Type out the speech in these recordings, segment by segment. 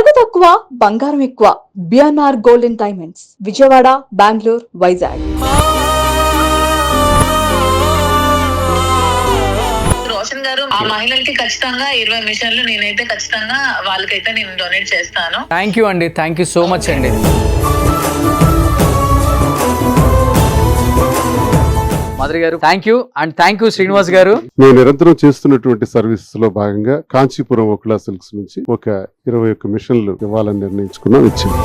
తరుగు తక్కువ బంగారం ఎక్కువ. BNR golden diamonds, Vijayawada, Bengaluru, Vizag. Roshan గారు ఆ మహిళలకి ఖచ్చితంగా 20 మిషన్లు నేనైతే ఖచ్చితంగా వాళ్ళకైతే నేను డొనేట్ చేస్తాను. థ్యాంక్ యూ అండి, థ్యాంక్ యూ సో మచ్ అండి. మాధురి గారు thank you, and thank you Srinivas గారు. నేను నిరంతరం చేస్తున్నటువంటి సర్వీస్ లో భాగంగా కాంచీపురం ఒకలా సిల్క్స్ నుంచి ఒక 21 మిషన్లు ఇవ్వాలని నిర్ణయించుకున్నాం, ఇచ్చింది.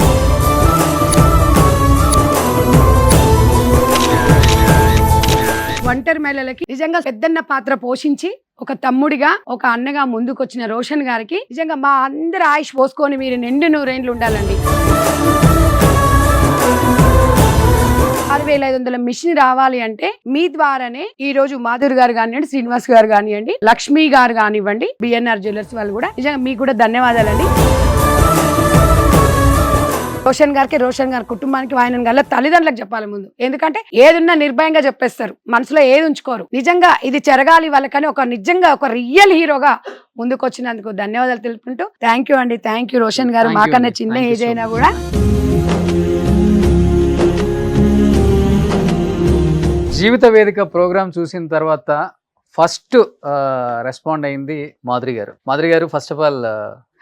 ఒంటరి మహిళలకి నిజంగా పెద్దన్న పాత్ర పోషించి ఒక తమ్ముడిగా ఒక అన్నగా ముందుకొచ్చిన రోషన్ గారికి నిజంగా మా అందరి ఆయుష్ పోసుకొని మీరు నిండు 100 ఉండాలండి. 6500 మిషన్ రావాలి అంటే మీ ద్వారానే ఈ రోజు మాధురి గారు కానివ్వండి, శ్రీనివాస్ గారు కానివ్వండి, లక్ష్మి గారు కానివ్వండి, బిఎన్ఆర్ జ్యువెలర్స్ వాళ్ళు కూడా నిజంగా మీకు కూడా ధన్యవాదాలండి. రోషన్ గారి కుటుంబానికి ఆయన గల తల్లిదండ్రులకు చెప్పాలి ముందు, ఎందుకంటే ఏదున్నా నిర్భయంగా చెప్పేస్తారు, మనసులో ఏది ఉంచుకోరు. నిజంగా ఇది జరగాలి వాళ్ళకని నిజంగా ఒక రియల్ హీరోగా ముందుకు వచ్చినందుకు ధన్యవాదాలు తెలుపుకుంటూ థ్యాంక్ యూ అండి. థ్యాంక్ యూ రోషన్ గారు, మాకన్నా చిన్న ఏజ్ అయినా కూడా. జీవిత వేదిక ప్రోగ్రామ్ చూసిన తర్వాత ఫస్ట్ రెస్పాండ్ అయింది మాధురి గారు. ఫస్ట్ ఆఫ్ ఆల్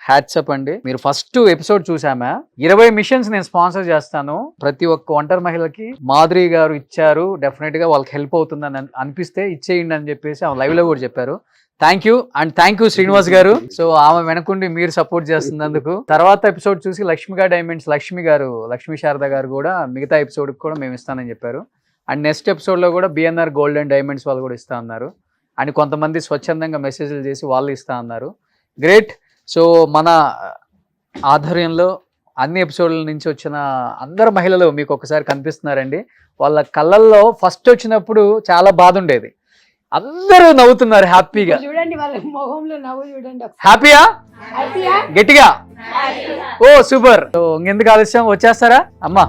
హ్యాట్సప్ అండి. మీరు ఫస్ట్ ఎపిసోడ్ చూసామా, 20 మిషన్స్ నేను స్పాన్సర్ చేస్తాను, ప్రతి ఒక్క ఒంటరి మహిళకి మాధురి గారు ఇచ్చారు, డెఫినెట్ గా వాళ్ళకి హెల్ప్ అవుతుందని అనిపిస్తే ఇచ్చేయండి అని చెప్పేసి ఆమె లైవ్ లో కూడా చెప్పారు. Thank you, and thank you Srinivas గారు. సో ఆమె వెనకుండి మీరు సపోర్ట్ చేస్తున్నందుకు. తర్వాత ఎపిసోడ్ చూసి లక్ష్మిగా డైమండ్స్ లక్ష్మీ శారద గారు కూడా మిగతా ఎపిసోడ్ కూడా మేము ఇస్తానని చెప్పారు. అండ్ నెక్స్ట్ ఎపిసోడ్లో కూడా బిఎన్ఆర్ గోల్డెన్ డైమండ్స్ వాళ్ళు కూడా ఇస్తా అన్నారు. అండ్ కొంతమంది స్వచ్ఛందంగా మెసేజ్లు చేసి వాళ్ళు ఇస్తా అన్నారు. గ్రేట్. సో మన ఆధ్వర్యంలో అన్ని ఎపిసోడ్ల నుంచి వచ్చిన అందరు మహిళలు మీకు ఒకసారి కనిపిస్తున్నారండి. వాళ్ళ కళ్ళల్లో ఫస్ట్ వచ్చినప్పుడు చాలా బాధ ఉండేది, అందరూ నవ్వుతున్నారు హ్యాపీగా. చూడండి వాళ్ళ మొహంలో నవ్వు చూడండి. హ్యాపీయా? గట్టిగా ఓ సూపర్. సో ఇంకెందుకు ఆలస్యం, వచ్చేస్తారా అమ్మా?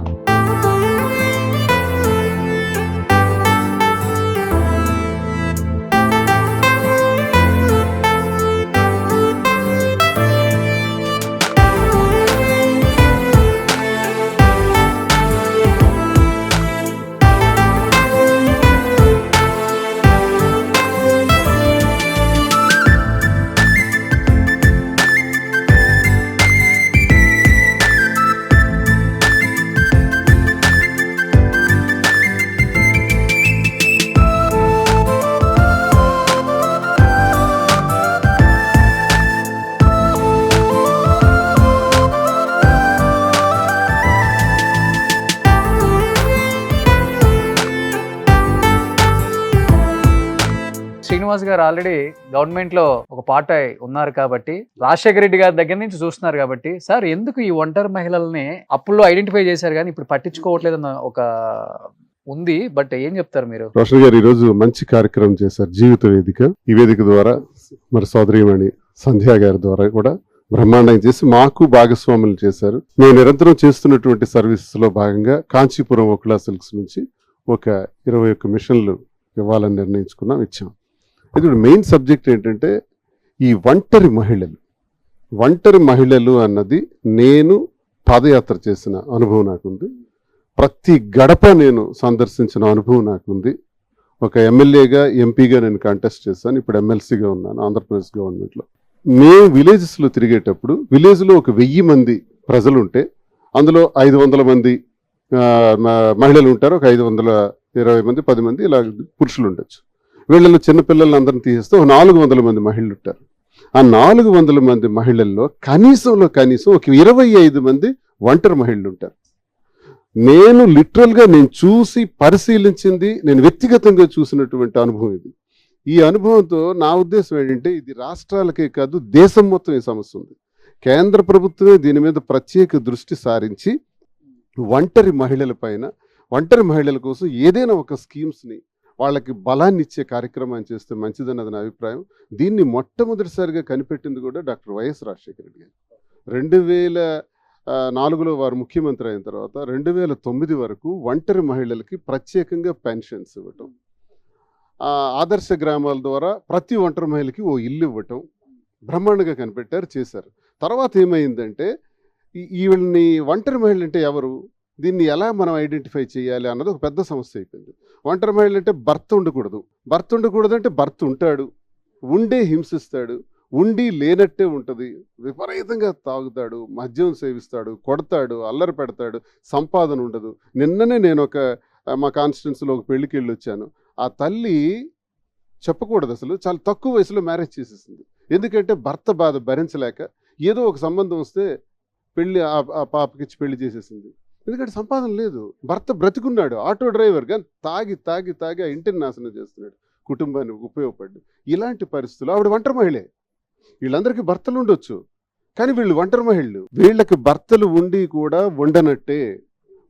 శ్రీనివాస్ గారు ఆల్రెడీ గవర్నమెంట్ లో ఒక పార్ట్ ఉన్నారు కాబట్టి, రాజశేఖర రెడ్డి గారి దగ్గర నుంచి చూస్తున్నారు కాబట్టి, సార్ ఎందుకు ఈ ఒంటరి మహిళల్ని అప్పుల్లో ఐడెంటిఫై చేశారు కానీ ఇప్పుడు పట్టించుకోవట్లేదన్న ఒక ఉంది, బట్ ఏం చెప్తారు మీరు? రోషన్ గారు ఈ రోజు మంచి కార్యక్రమం చేశారు, జీవిత వేదిక. ఈ వేదిక ద్వారా మరి సోదరీమణి సంధ్యా గారి ద్వారా కూడా బ్రహ్మాండంగా చేసి మాకు భాగస్వాములు చేశారు. మేము నిరంతరం చేస్తున్నటువంటి సర్వీసెస్ లో భాగంగా కాంచీపురం ఒకలా సిల్క్స్ నుంచి ఒక 21 మిషన్లు ఇవ్వాలని నిర్ణయించుకున్నాం, ఇచ్చాం. ఇది మెయిన్ సబ్జెక్ట్ ఏంటంటే ఈ ఒంటరి మహిళలు అన్నది నేను పాదయాత్ర చేసిన అనుభవం నాకుంది, ప్రతి గడప నేను సందర్శించిన అనుభవం నాకుంది. ఒక ఎమ్మెల్యేగా ఎంపీగా నేను కంటెస్ట్ చేశాను, ఇప్పుడు ఎమ్మెల్సీగా ఉన్నాను ఆంధ్రప్రదేశ్ గవర్నమెంట్లో. మేము విలేజెస్లో తిరిగేటప్పుడు విలేజ్లో ఒక 1000 మంది ప్రజలు ఉంటే అందులో 500 మంది మహిళలు ఉంటారు, ఒక 520 మంది 10 మంది ఇలా పురుషులు ఉండొచ్చు. వీళ్ళలో చిన్నపిల్లలు అందరిని తీసేస్తే 400 మంది మహిళలు ఉంటారు. ఆ 400 మంది మహిళల్లో కనీసం ఒక 25 మంది ఒంటరి మహిళలు ఉంటారు. నేను లిటరల్గా నేను చూసి పరిశీలించింది, నేను వ్యక్తిగతంగా చూసినటువంటి అనుభవం ఇది. ఈ అనుభవంతో నా ఉద్దేశం ఏంటంటే ఇది రాష్ట్రాలకే కాదు దేశం మొత్తం ఈ సమస్య ఉంది. కేంద్ర ప్రభుత్వమే దీని మీద ప్రత్యేక దృష్టి సారించి ఒంటరి మహిళల కోసం ఏదైనా ఒక స్కీమ్స్ని వాళ్ళకి బలాన్ని ఇచ్చే కార్యక్రమాన్ని చేస్తే మంచిదన్నది నా అభిప్రాయం. దీన్ని మొట్టమొదటిసారిగా కనిపెట్టింది కూడా డాక్టర్ వైఎస్ రాజశేఖర రెడ్డి గారు. 2004లో వారు ముఖ్యమంత్రి అయిన తర్వాత 2009 వరకు ఒంటరి మహిళలకి ప్రత్యేకంగా పెన్షన్స్ ఇవ్వటం, ఆదర్శ గ్రామాల ద్వారా ప్రతి ఒంటరి మహిళకి ఓ ఇల్లు ఇవ్వటం బ్రహ్మాండంగా కనిపెట్టారు, చేశారు. తర్వాత ఏమైందంటే వీళ్ళని ఒంటరి మహిళలు అంటే ఎవరు, దీన్ని ఎలా మనం ఐడెంటిఫై చేయాలి అన్నది ఒక పెద్ద సమస్య అయిపోయింది. ఒంటరి మహిళలు అంటే భర్త ఉండకూడదు అంటే భర్త ఉంటాడు, ఉండే హింసిస్తాడు, ఉండి లేనట్టే ఉంటుంది, విపరీతంగా తాగుతాడు, మద్యం సేవిస్తాడు, కొడతాడు, అల్లరి పెడతాడు, సంపాదన ఉండదు. నిన్ననే నేను మా కాన్స్టిట్యున్సీలో ఒక పెళ్లికి వెళ్ళి వచ్చాను. ఆ తల్లి చెప్పకూడదు, అసలు చాలా తక్కువ వయసులో మ్యారేజ్ చేసేసింది. ఎందుకంటే భర్త బాధ భరించలేక ఏదో ఒక సంబంధం వస్తే పెళ్లి ఆ పాపకిచ్చి పెళ్లి చేసేసింది. ఎందుకంటే సంపాదన లేదు, భర్త బ్రతికున్నాడు, ఆటో డ్రైవర్, కానీ తాగి ఆ ఇంటిని నాశనం చేస్తున్నాడు, కుటుంబానికి ఉపయోగపడ్డు. ఇలాంటి పరిస్థితులు ఆవిడ ఒంటరి మహిళే. వీళ్ళందరికీ భర్తలు ఉండొచ్చు, కానీ వీళ్ళు ఒంటరి మహిళలు. వీళ్ళకి భర్తలు ఉండి కూడా ఉండనట్టే,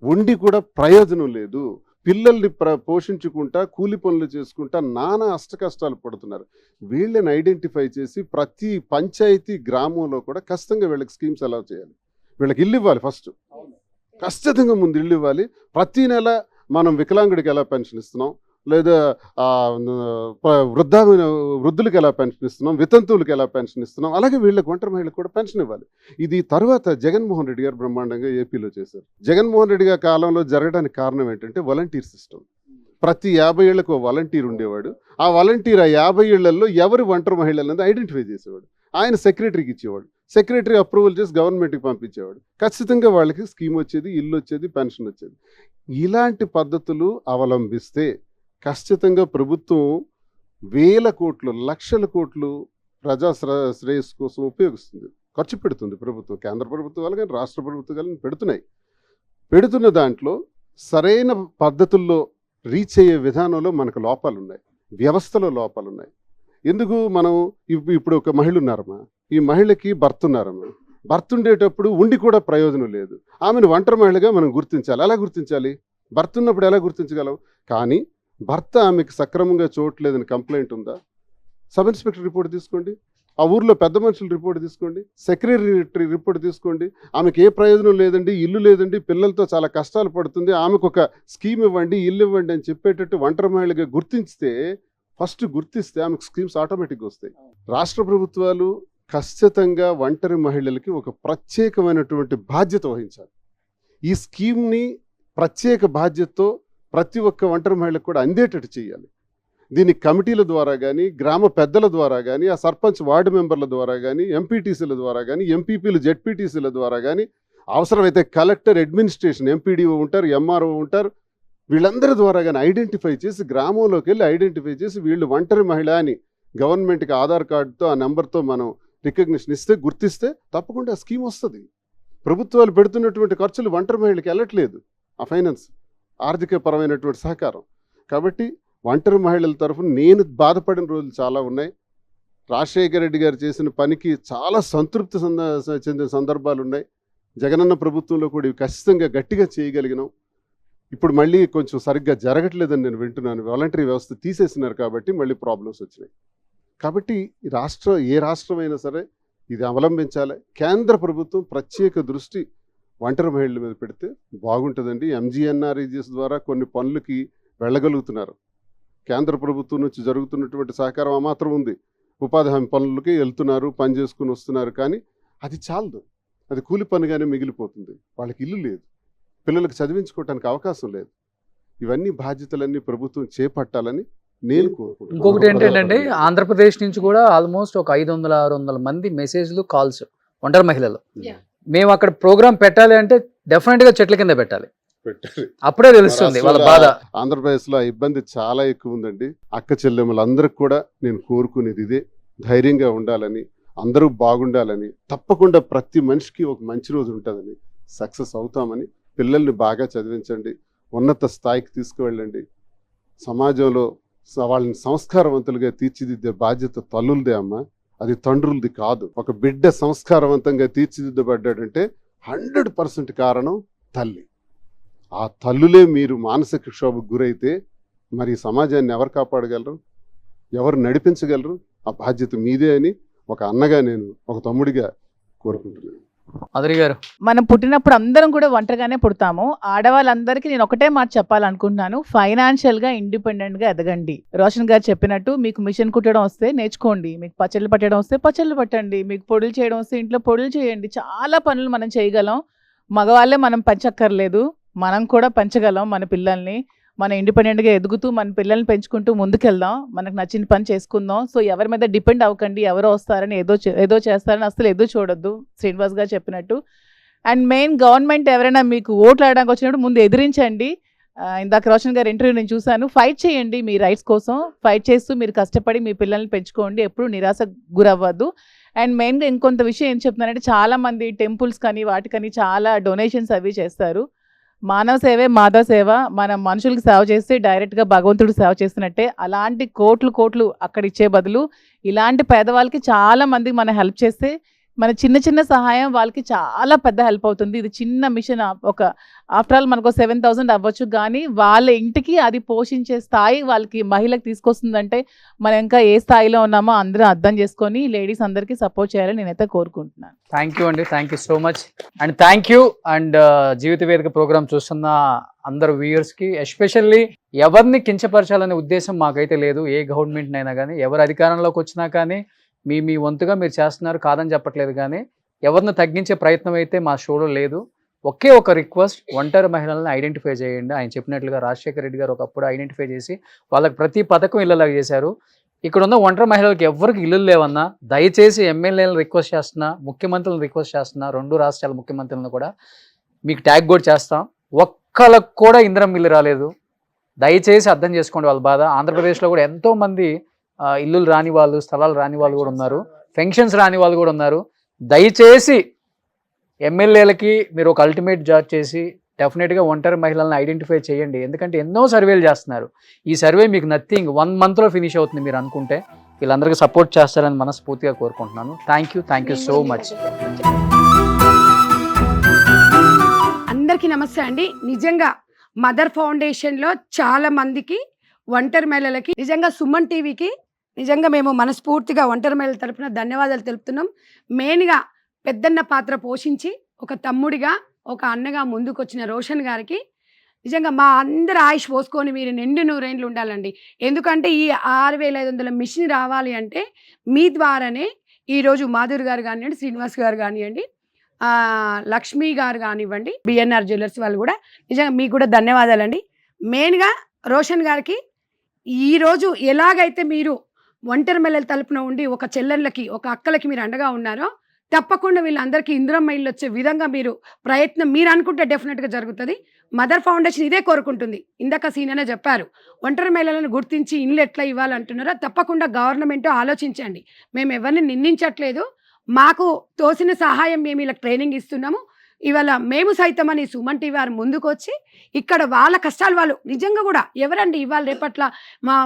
ఉండి కూడా ప్రయోజనం లేదు. పిల్లల్ని పోషించుకుంటా, కూలి పనులు చేసుకుంటా నానా అష్టకష్టాలు పడుతున్నారు. వీళ్ళని ఐడెంటిఫై చేసి ప్రతి పంచాయతీ గ్రామంలో కూడా ఖచ్చితంగా వీళ్ళకి స్కీమ్స్ అలౌ చేయాలి. వీళ్ళకి ఇల్లు ఇవ్వాలి, ఫస్ట్ ఖచ్చితంగా ముందు ఇల్లు ఇవ్వాలి. ప్రతి నెల మనం వికలాంగుడికి ఎలా పెన్షన్ ఇస్తున్నాం, లేదా వృద్ధులకు ఎలా పెన్షన్ ఇస్తున్నాం, వితంతువులకు ఎలా పెన్షన్ ఇస్తున్నాం, అలాగే వీళ్ళకి ఒంటరి మహిళలకు కూడా పెన్షన్ ఇవ్వాలి. ఇది తర్వాత జగన్మోహన్ రెడ్డి గారు బ్రహ్మాండంగా ఏపీలో చేశారు. జగన్మోహన్ రెడ్డి గారి కాలంలో జరగడానికి కారణం ఏంటంటే వాలంటీర్ సిస్టమ్. ప్రతి 50 ఏళ్లకు వాలంటీర్ ఉండేవాడు. ఆ వాలంటీర్ ఆ 50 ఏళ్లలో ఎవరు ఒంటరి మహిళలు అనేది ఐడెంటిఫై చేసేవాడు. ఆయన సెక్రటరీకి ఇచ్చేవాడు, సెక్రటరీ అప్రూవల్ చేసి గవర్నమెంట్కి పంపించేవాడు. ఖచ్చితంగా వాళ్ళకి స్కీమ్ వచ్చేది, ఇల్లు వచ్చేది, పెన్షన్ వచ్చేది. ఇలాంటి పద్ధతులు అవలంబిస్తే ఖచ్చితంగా ప్రభుత్వం వేల కోట్లు, లక్షల కోట్లు ప్రజా శ్రేయస్సు కోసం ఉపయోగిస్తుంది, ఖర్చు పెడుతుంది ప్రభుత్వం. కేంద్ర ప్రభుత్వాలు కానీ రాష్ట్ర ప్రభుత్వాలు కానీ పెడుతున్న దాంట్లో సరైన పద్ధతుల్లో రీచ్ అయ్యే విధానంలో మనకు లోపాలు ఉన్నాయి, వ్యవస్థలో లోపాలు ఉన్నాయి. ఎందుకు మనం ఇప్పుడు ఒక మహిళ ఉన్నారమ్మా, ఈ మహిళకి భర్త ఉన్నారమ్మా, భర్త ఉండేటప్పుడు ఉండి కూడా ప్రయోజనం లేదు. ఆమెను ఒంటరి మహిళగా మనం గుర్తించాలి. ఎలా గుర్తించాలి? భర్త ఉన్నప్పుడు ఎలా గుర్తించగలం? కానీ భర్త ఆమెకు సక్రమంగా చూడట్లేదని కంప్లైంట్ ఉందా, సబ్ ఇన్స్పెక్టర్ రిపోర్ట్ తీసుకోండి, ఆ ఊర్లో పెద్ద మనుషుల రిపోర్ట్ తీసుకోండి, సెక్రటరీ రిపోర్ట్ తీసుకోండి. ఆమెకు ఏ ప్రయోజనం లేదండి, ఇల్లు లేదండి, పిల్లలతో చాలా కష్టాలు పడుతుంది, ఆమెకు ఒక స్కీమ్ ఇవ్వండి, ఇల్లు ఇవ్వండి అని చెప్పేటట్టు ఒంటరి మహిళగా గుర్తిస్తే ఆమెకు స్కీమ్స్ ఆటోమేటిక్గా వస్తాయి. రాష్ట్ర ప్రభుత్వాలు ఖచ్చితంగా ఒంటరి మహిళలకి ఒక ప్రత్యేకమైనటువంటి బాధ్యత వహించాలి. ఈ స్కీమ్ని ప్రత్యేక బాధ్యతతో ప్రతి ఒక్క ఒంటరి మహిళకు కూడా అందేటట్టు చేయాలి. దీన్ని కమిటీల ద్వారా కానీ, గ్రామ పెద్దల ద్వారా కానీ, ఆ సర్పంచ్ వార్డు మెంబర్ల ద్వారా కానీ, ఎంపీటీసీల ద్వారా కానీ, ఎంపీపీలు జెడ్పీటీసీల ద్వారా కానీ, అవసరమైతే కలెక్టర్, అడ్మినిస్ట్రేషన్, ఎంపీడీఓ ఉంటారు, ఎంఆర్ఓ ఉంటారు, వీళ్ళందరి ద్వారా కానీ ఐడెంటిఫై చేసి, గ్రామంలోకి వెళ్ళి ఐడెంటిఫై చేసి వీళ్ళు ఒంటరి మహిళ అని గవర్నమెంట్కి ఆధార్ కార్డుతో ఆ నెంబర్తో మనం రికగ్నిషన్ ఇస్తే, గుర్తిస్తే తప్పకుండా ఆ స్కీమ్ వస్తుంది. ప్రభుత్వాలు పెడుతున్నటువంటి ఖర్చులు ఒంటరి మహిళకి వెళ్ళట్లేదు, ఆ ఫైనాన్స్ ఆర్థిక పరమైనటువంటి సహకారం. కాబట్టి ఒంటరి మహిళల తరఫున నేను బాధపడిన రోజులు చాలా ఉన్నాయి. రాజశేఖర రెడ్డి గారు చేసిన పనికి చాలా సంతృప్తి చెందిన సందర్భాలు ఉన్నాయి. జగనన్న ప్రభుత్వంలో కూడా ఇవి ఖచ్చితంగా గట్టిగా చేయగలిగినాం. ఇప్పుడు మళ్ళీ కొంచెం సరిగ్గా జరగట్లేదని నేను వింటున్నాను. వాలంటరీ వ్యవస్థ తీసేసినారు కాబట్టి మళ్ళీ ప్రాబ్లమ్స్ వచ్చినాయి. కాబట్టి ఏ రాష్ట్రమైనా సరే ఇది అవలంబించాలి. కేంద్ర ప్రభుత్వం ప్రత్యేక దృష్టి ఒంటరి మహిళల మీద పెడితే బాగుంటుందండి. ఎంజీఎన్ఆర్ఈజీఎస్ ద్వారా కొన్ని పనులకి వెళ్ళగలుగుతున్నారు. కేంద్ర ప్రభుత్వం నుంచి జరుగుతున్నటువంటి సహకారం ఆ మాత్రం ఉంది. ఉపాధి హామీ పనులకి వెళ్తున్నారు, పని చేసుకుని వస్తున్నారు. కానీ అది చాలదు, అది కూలి పనిగానే మిగిలిపోతుంది. వాళ్ళకి ఇల్లు లేదు, పిల్లలకు చదివించుకోవడానికి అవకాశం లేదు. ఇవన్నీ బాధ్యతలన్నీ ప్రభుత్వం చేపట్టాలని నేను కోరుకుంటున్నాను. ఇంకొకటి ఏంటంటే ఆంధ్రప్రదేశ్ నుంచి కూడా ఆల్మోస్ట్ ఒక 500-600 మంది మెసేజ్లు, కాల్స్ ఒంటరి మహిళలు. మేము అక్కడ ప్రోగ్రామ్ పెట్టాలి అంటే డెఫినెట్ గా చెట్ల కింద పెట్టాలి, అప్పుడే తెలుస్తుంది వాళ్ళ బాధ. ఆంధ్రప్రదేశ్ లో ఇబ్బంది చాలా ఎక్కువ ఉందండి. అక్క చెల్లెమ్మలందరికి కూడా నేను కోరుకునేది ఇదే, ధైర్యంగా ఉండాలని, అందరూ బాగుండాలని, తప్పకుండా ప్రతి మనిషికి ఒక మంచి రోజు ఉంటుందని, సక్సెస్ అవుతామని. పిల్లల్ని బాగా చదివించండి, ఉన్నత స్థాయికి తీసుకువెళ్ళండి. సమాజంలో వాళ్ళని సంస్కారవంతులుగా తీర్చిదిద్దే బాధ్యత తల్లులదే అమ్మ, అది తండ్రులది కాదు. ఒక బిడ్డ సంస్కారవంతంగా తీర్చిదిద్దబడ్డాడంటే 100% కారణం తల్లి. ఆ తల్లులే మీరు మానసిక క్షోభకు గురైతే మరి సమాజాన్ని ఎవరు కాపాడగలరు, ఎవరు నడిపించగలరు? ఆ బాధ్యత మీదే అని ఒక అన్నగా, నేను ఒక తమ్ముడిగా కోరుకుంటున్నాను. మాధురి గారు. మనం పుట్టినప్పుడు అందరం కూడా ఒంటరిగానే పుడతాము. ఆడవాళ్ళందరికీ నేను ఒకటే మాట చెప్పాలనుకుంటున్నాను, ఫైనాన్షియల్ గా ఇండిపెండెంట్ గా ఎదగండి. రోషన్ గారు చెప్పినట్టు మీకు మిషన్ కుట్టడం వస్తే నేర్చుకోండి, మీకు పచ్చళ్ళు పట్టడం వస్తే పచ్చళ్ళు పట్టండి, మీకు పొడులు చేయడం వస్తే ఇంట్లో పొడులు చేయండి. చాలా పనులు మనం చేయగలం. మగవాళ్ళే మనం పెంచక్కర్లేదు, మనం కూడా పెంచగలం మన పిల్లల్ని. మనం ఇండిపెండెంట్గా ఎదుగుతూ మన పిల్లల్ని పెంచుకుంటూ ముందుకెళ్దాం, మనకు నచ్చిన పని చేసుకుందాం. సో ఎవరి మీద డిపెండ్ అవ్వకండి, ఎవరో వస్తారని ఏదో చేస్తారని అసలు ఎదురు చూడొద్దు, శ్రీనివాస్ గారు చెప్పినట్టు. అండ్ మెయిన్ గవర్నమెంట్ ఎవరైనా మీకు ఓట్లు ఆడడానికి వచ్చినప్పుడు ముందు ఎదిరించండి. ఇందాక రోషన్ గారు ఇంటర్వ్యూ నేను చూశాను, ఫైట్ చేయండి మీ రైట్స్ కోసం. ఫైట్ చేస్తూ మీరు కష్టపడి మీ పిల్లల్ని పెంచుకోండి, ఎప్పుడు నిరాశ గురవ్వద్దు. అండ్ మెయిన్గా ఇంకొంత విషయం ఏం చెప్తున్నానంటే, చాలామంది టెంపుల్స్ కానీ వాటికని చాలా డొనేషన్స్ అవి చేస్తారు. మానవ సేవే మాధవ సేవ. మనం మనుషులకు సేవ చేస్తే డైరెక్ట్గా భగవంతుడు సేవ చేస్తున్నట్టే. అలాంటి కోట్లు అక్కడ ఇచ్చే బదులు ఇలాంటి పేదవాళ్ళకి చాలా మందికి మనం హెల్ప్ చేస్తే మన చిన్న సహాయం వాళ్ళకి చాలా పెద్ద హెల్ప్ అవుతుంది. ఇది చిన్న మిషన్, ఒక ఆఫ్టర్ ఆల్ మనకు 7,000 అవ్వచ్చు, కానీ వాళ్ళ ఇంటికి అది పోషించే స్థాయి వాళ్ళకి మహిళకి తీసుకొస్తుందంటే మనం ఇంకా ఏ స్థాయిలో ఉన్నామో అందరూ అర్థం చేసుకొని లేడీస్ అందరికీ సపోర్ట్ చేయాలని నేనైతే కోరుకుంటున్నాను. థ్యాంక్ యూ అండి, thank you so much. And thank you. And Jeevitha Vedika program చూస్తున్న అందరు వ్యూయర్స్కి, ఎస్పెషల్లీ ఎవరిని కించపరచాలనే ఉద్దేశం మాకైతే లేదు. ఏ గవర్నమెంట్ అయినా కానీ, ఎవరు అధికారంలోకి వచ్చినా కానీ మీ వంతుగా మీరు చేస్తున్నారు, కాదని చెప్పట్లేదు. కానీ ఎవరిని తగ్గించే ప్రయత్నం అయితే మా షోలో లేదు. ఒకే ఒక రిక్వెస్ట్, ఒంటరి మహిళలను ఐడెంటిఫై చేయండి. ఆయన చెప్పినట్లుగా రాజశేఖర రెడ్డి గారు ఒకప్పుడు ఐడెంటిఫై చేసి వాళ్ళకి ప్రతి పథకం ఇళ్ళలాగా చేశారు. ఇక్కడ ఉన్న ఒంటరి మహిళలకు ఎవరికి ఇల్లు లేవన్నా దయచేసి ఎమ్మెల్యేలను రిక్వెస్ట్ చేస్తున్నా, ముఖ్యమంత్రులను రిక్వెస్ట్ చేస్తున్నా, 2 రాష్ట్రాల ముఖ్యమంత్రులను కూడా మీకు ట్యాగ్ కూడా చేస్తాం. ఒక్కళ్ళకు కూడా ఇందిరమ్మ ఇల్లు రాలేదు. దయచేసి అర్థం చేసుకోండి వాళ్ళ బాధ. ఆంధ్రప్రదేశ్లో కూడా ఎంతోమంది ఇల్లులు రాని వాళ్ళు, స్థలాలు రాని వాళ్ళు కూడా ఉన్నారు, పెన్షన్స్ రాని వాళ్ళు కూడా ఉన్నారు. దయచేసి ఎమ్మెల్యేలకి మీరు ఒక అల్టిమేట్ జాబ్ చేసి డెఫినెట్గా ఒంటరి మహిళలను ఐడెంటిఫై చేయండి. ఎందుకంటే ఎన్నో సర్వేలు చేస్తున్నారు. ఈ సర్వే మీకు నథింగ్ 1 monthలో ఫినిష్ అవుతుంది మీరు అనుకుంటే. వీళ్ళందరికీ సపోర్ట్ చేస్తారని మనస్ఫూర్తిగా కోరుకుంటున్నాను. Thank you so much. అందరికీ నమస్తే అండి. నిజంగా మదర్ ఫౌండేషన్లో చాలా మందికి ఒంటరి మహిళలకి నిజంగా సుమన్ టీవీకి నిజంగా మేము మనస్ఫూర్తిగా ఒంటరి మహిళల తరపున ధన్యవాదాలు తెలుపుతున్నాం. మెయిన్గా పెద్దన్న పాత్ర పోషించి ఒక తమ్ముడిగా, ఒక అన్నగా ముందుకొచ్చిన రోషన్ గారికి నిజంగా మా అందరి ఆయుష్ పోసుకొని మీరు నిండు 100 ఏళ్ళు ఉండాలండి. ఎందుకంటే ఈ 6,500 మిషన్ రావాలి అంటే మీ ద్వారానే ఈరోజు మాధురి గారు కానివ్వండి, శ్రీనివాస్ గారు కానివ్వండి, లక్ష్మి గారు కానివ్వండి, బిఎన్ఆర్ జ్యువెలర్స్ వాళ్ళు కూడా నిజంగా మీకు కూడా ధన్యవాదాలండి. మెయిన్గా రోషన్ గారికి ఈరోజు ఎలాగైతే మీరు ఒంటరి మహిళల తరపున ఉండి ఒక చెల్లెళ్ళకి, ఒక అక్కలకి మీరు అండగా ఉన్నారో, తప్పకుండా వీళ్ళందరికీ ఇందిరమ్మ ఇల్లు వచ్చే విధంగా మీరు ప్రయత్నం మీరు అనుకుంటే డెఫినెట్గా జరుగుతుంది. మదర్ ఫౌండేషన్ ఇదే కోరుకుంటుంది. ఇందాక సీనియర్నే చెప్పారు, ఒంటరి మహిళలను గుర్తించి ఇల్లు ఎట్లా ఇవ్వాలంటున్నారో తప్పకుండా గవర్నమెంట్ ఆలోచించండి. మేము ఎవరిని నిందించట్లేదు, మాకు తోసిన సహాయం మేము ఇలా ట్రైనింగ్ ఇస్తున్నాము. ఇవాళ మేము సైతం అని సుమన్ టీవీ వారు ముందుకు వచ్చి ఇక్కడ వాళ్ళ కష్టాలు వాళ్ళు నిజంగా కూడా ఎవరండి ఇవాళ రేపట్ల మా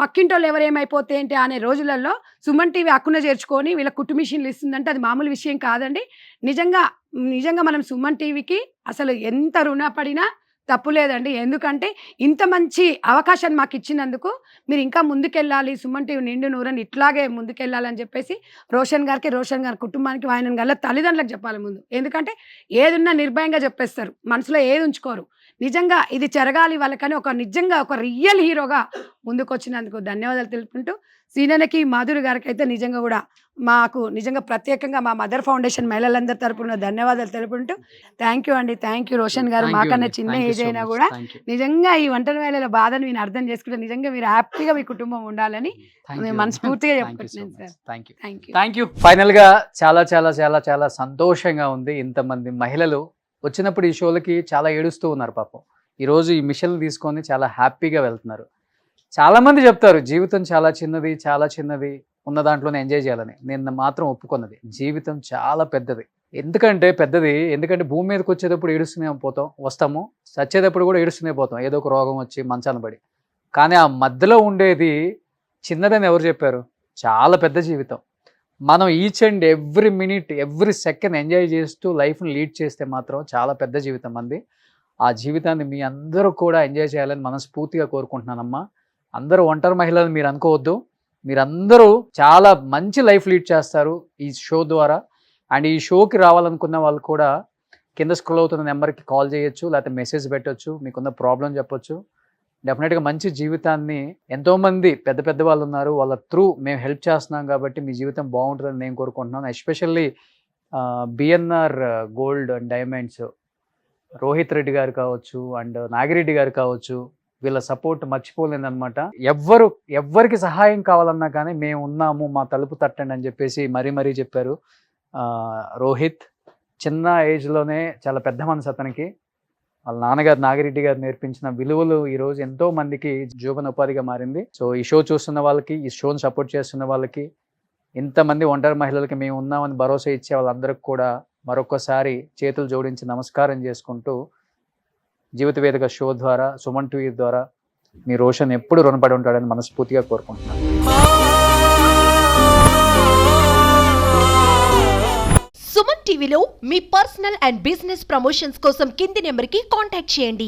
పక్కింటోళ్ళు ఎవరేమైపోతే ఏంటి అనే రోజులలో సుమన్ టీవీ హక్కున చేర్చుకొని వీళ్ళ కుట్టు మిషన్లు ఇస్తుందంటే అది మామూలు విషయం కాదండి. నిజంగా మనం సుమన్ టీవీకి అసలు ఎంత రుణపడినా తప్పు లేదండి. ఎందుకంటే ఇంత మంచి అవకాశాన్ని మాకు ఇచ్చినందుకు మీరు ఇంకా ముందుకెళ్ళాలి, సుమన్ టీవీ నిండు 100 ఇట్లాగే ముందుకెళ్ళాలని చెప్పేసి రోషన్ గారి కుటుంబానికి, ఆయన గల తల్లిదండ్రులకు చెప్పాలి ముందు. ఎందుకంటే ఏదున్నా నిర్భయంగా చెప్పేస్తారు, మనసులో ఏది ఉంచుకోరు. నిజంగా ఇది జరగాలి వాళ్ళకని నిజంగా ఒక రియల్ హీరోగా ముందుకు వచ్చినందుకు ధన్యవాదాలు తెలుపుకుంటూ, సీనియర్కి మాధురి గారికి అయితే నిజంగా కూడా మాకు నిజంగా ప్రత్యేకంగా మా మదర్ ఫౌండేషన్ మహిళలందరి తరపున ధన్యవాదాలు తెలుపుకుంటూ థ్యాంక్ యూ అండి. థ్యాంక్ యూ రోషన్ గారు. మాకన్నా చిన్న ఏజ్ అయినా కూడా నిజంగా ఈ ఒంటరి మహిళల బాధను మీరు అర్థం చేసుకుంటే నిజంగా మీరు హ్యాపీగా మీ కుటుంబం ఉండాలని మనస్ఫూర్తిగా చెప్పుకుంటున్నాను సార్. Thank you. ఫైనల్ గా చాలా చాలా చాలా చాలా సంతోషంగా ఉంది. ఇంతమంది మహిళలు వచ్చినప్పుడు ఈ షోలకి చాలా ఏడుస్తూ ఉన్నారు పాపం. ఈరోజు ఈ మిషన్లు తీసుకొని చాలా హ్యాపీగా వెళ్తున్నారు. చాలా మంది చెప్తారు జీవితం చాలా చిన్నది, ఉన్న దాంట్లోనే ఎంజాయ్ చేయాలని. నేను మాత్రం ఒప్పుకున్నది, జీవితం చాలా పెద్దది. ఎందుకంటే భూమి మీదకి వచ్చేటప్పుడు ఏడుస్తూనే వస్తాము, చచ్చేటప్పుడు కూడా ఏడుస్తూనే పోతాం, ఏదో ఒక రోగం వచ్చి మంచాన పడి. కానీ ఆ మధ్యలో ఉండేది చిన్నదని ఎవరు చెప్పారు? చాలా పెద్ద జీవితం. మనం each and every minute, every second enjoy చేస్తూ లైఫ్ని లీడ్ చేస్తే మాత్రం చాలా పెద్ద జీవితం అంది. ఆ జీవితాన్ని మీ అందరూ కూడా ఎంజాయ్ చేయాలని మనస్ఫూర్తిగా కోరుకుంటున్నానమ్మా. అందరూ ఒంటరి మహిళలు మీరు అనుకోవద్దు, మీరందరూ చాలా మంచి లైఫ్ లీడ్ చేస్తారు ఈ షో ద్వారా. అండ్ ఈ షోకి రావాలనుకున్న వాళ్ళు కూడా కింద స్క్రోల్ అవుతున్న నెంబర్కి కాల్ చేయొచ్చు, లేకపోతే మెసేజ్ పెట్టొచ్చు, మీకున్న ప్రాబ్లం చెప్పొచ్చు. డెఫినెట్గా మంచి జీవితాన్ని, ఎంతోమంది పెద్ద పెద్ద వాళ్ళు ఉన్నారు, వాళ్ళ త్రూ మేము హెల్ప్ చేస్తున్నాం కాబట్టి మీ జీవితం బాగుంటుందని నేను కోరుకుంటున్నాను. Especially BNR gold and diamonds Rohit Reddy గారు కావచ్చు అండ్ నాగిరెడ్డి గారు కావచ్చు, వీళ్ళ సపోర్ట్ మర్చిపోలేదన్నమాట. ఎవ్వరికి సహాయం కావాలన్నా కానీ మేము ఉన్నాము, మా తలుపు తట్టండి అని చెప్పేసి మరీ చెప్పారు. రోహిత్ చిన్న ఏజ్లోనే చాలా పెద్ద మనసు అతనికి. వాళ్ళ నాన్నగారు నాగిరెడ్డి గారు నేర్పించిన విలువలు ఈరోజు ఎంతో మందికి జీవన ఉపాధిగా మారింది. సో ఈ షో చూస్తున్న వాళ్ళకి, ఈ షోని సపోర్ట్ చేస్తున్న వాళ్ళకి, ఇంతమంది ఒంటరి మహిళలకి మేము ఉన్నామని భరోసా ఇచ్చే వాళ్ళందరికీ కూడా మరొకసారి చేతులు జోడించి నమస్కారం చేసుకుంటూ, జీవిత వేదిక షో ద్వారా, సుమన్ టీవీ ద్వారా మీ రోషన్ ఎప్పుడు రుణపడి ఉంటాడని మనస్ఫూర్తిగా కోరుకుంటున్నాను. సుమన్ టీవీలో మీ పర్సనల్ అండ్ బిజినెస్ ప్రమోషన్స్ కోసం కింది నెంబర్కి కాంటాక్ట్ చేయండి.